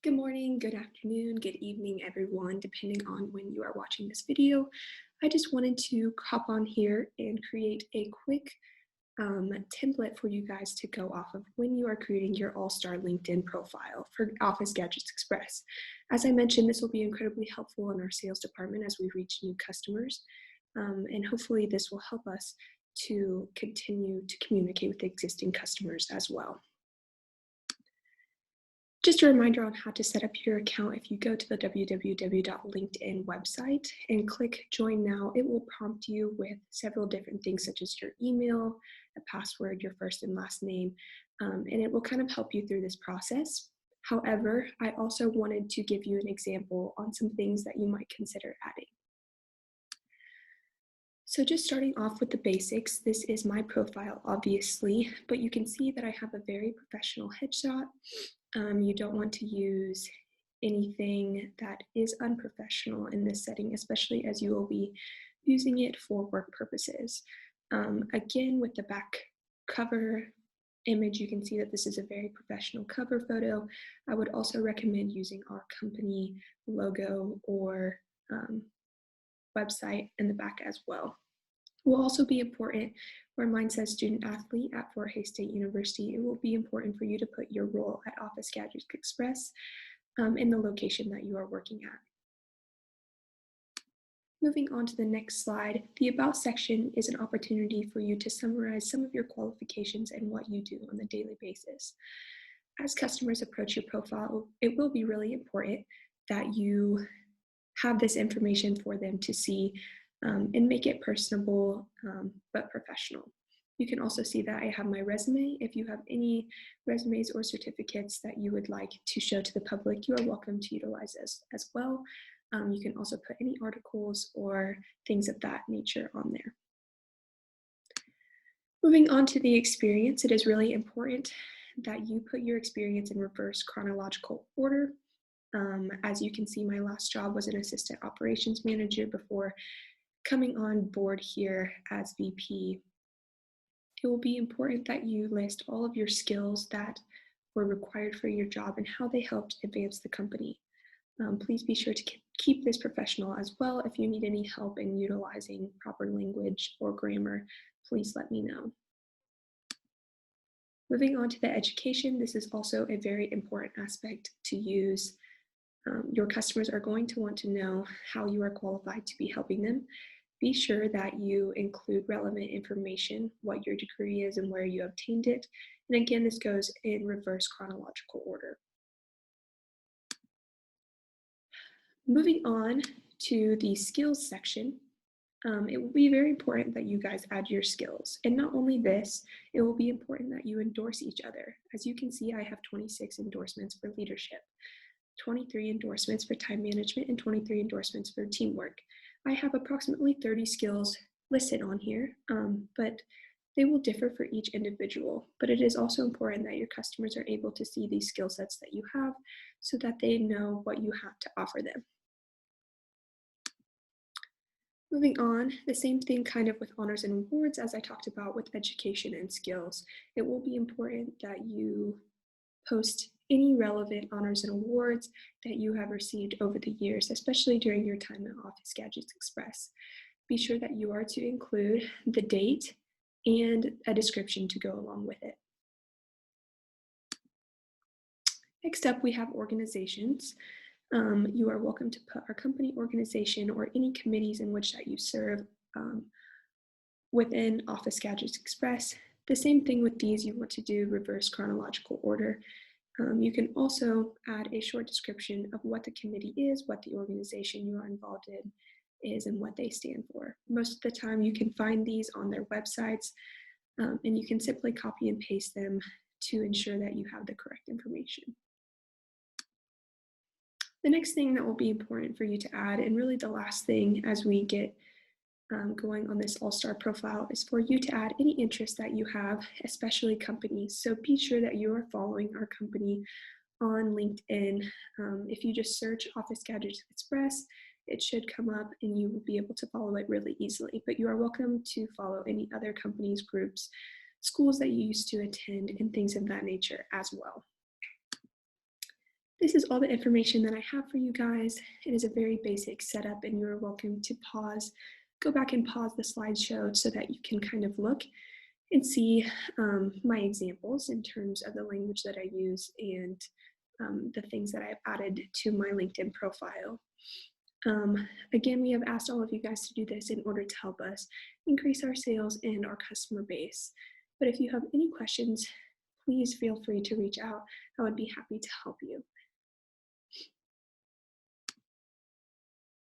Good morning, good afternoon, good evening, everyone, depending on when you are watching this video. I just wanted to hop on here and create a quick template for you guys to go off of when you are creating your All-Star LinkedIn profile for Office Gadgets Express. As I mentioned, this will be incredibly helpful in our sales department as we reach new customers, and hopefully this will help us to continue to communicate with existing customers as well. Just a reminder on how to set up your account. If you go to the www.linkedin website and click Join Now, it will prompt you with several different things such as your email, a password, your first and last name, and it will kind of help you through this process. However, I also wanted to give you an example on some things that you might consider adding. So just starting off with the basics, this is my profile, obviously, but you can see that I have a very professional headshot. You don't want to use anything that is unprofessional in this setting, especially as you will be using it for work purposes. Again, with the back cover image, you can see that this is a very professional cover photo. I would also recommend using our company logo or website in the back as well. Will also be important where mine says student athlete at Fort Hays State University. It will be important for you to put your role at Office Gadgets Express in the location that you are working at. Moving on to the next slide, the About section is an opportunity for you to summarize some of your qualifications and what you do on a daily basis. As customers approach your profile, it will be really important that you have this information for them to see and make it personable but professional. You can also see that I have my resume. If you have any resumes or certificates that you would like to show to the public, you are welcome to utilize this as well. You can also put any articles or things of that nature on there. Moving on to the experience, it is really important that you put your experience in reverse chronological order. As you can see, my last job was an assistant operations manager before coming on board here as VP. It will be important that you list all of your skills that were required for your job and how they helped advance the company. Please be sure to keep this professional as well. If you need any help in utilizing proper language or grammar, please let me know. Moving on to the education, this is also a very important aspect to use. Your customers are going to want to know how you are qualified to be helping them. Be sure that you include relevant information, what your degree is and where you obtained it. And again, this goes in reverse chronological order. Moving on to the skills section, it will be very important that you guys add your skills. And not only this, it will be important that you endorse each other. As you can see, I have 26 endorsements for leadership, 23 endorsements for time management, and 23 endorsements for teamwork. I have approximately 30 skills listed on here, but they will differ for each individual. But it is also important that your customers are able to see these skill sets that you have so that they know what you have to offer them. Moving on, the same thing kind of with honors and awards as I talked about with education and skills. It will be important that you post any relevant honors and awards that you have received over the years, especially during your time at Office Gadgets Express. Be sure that you are to include the date and a description to go along with it. Next up, we have organizations. You are welcome to put our company organization or any committees in which that you serve within Office Gadgets Express. The same thing with these, you want to do reverse chronological order. You can also add a short description of what the committee is, what the organization you are involved in is, and what they stand for. Most of the time you can find these on their websites, and you can simply copy and paste them to ensure that you have the correct information. The next thing that will be important for you to add, and really the last thing as we get going on this all-star profile, is for you to add any interest that you have, especially companies. So be sure that you are following our company on LinkedIn. If you just search Office Gadgets Express, it should come up and you will be able to follow it really easily. But you are welcome to follow any other companies, groups, schools that you used to attend, and things of that nature as well. This is all the information that I have for you guys. It is a very basic setup, and you're welcome to go back and pause the slideshow so that you can kind of look and see my examples in terms of the language that I use and the things that I've added to my LinkedIn profile. Again, we have asked all of you guys to do this in order to help us increase our sales and our customer base. But if you have any questions, please feel free to reach out. I would be happy to help you.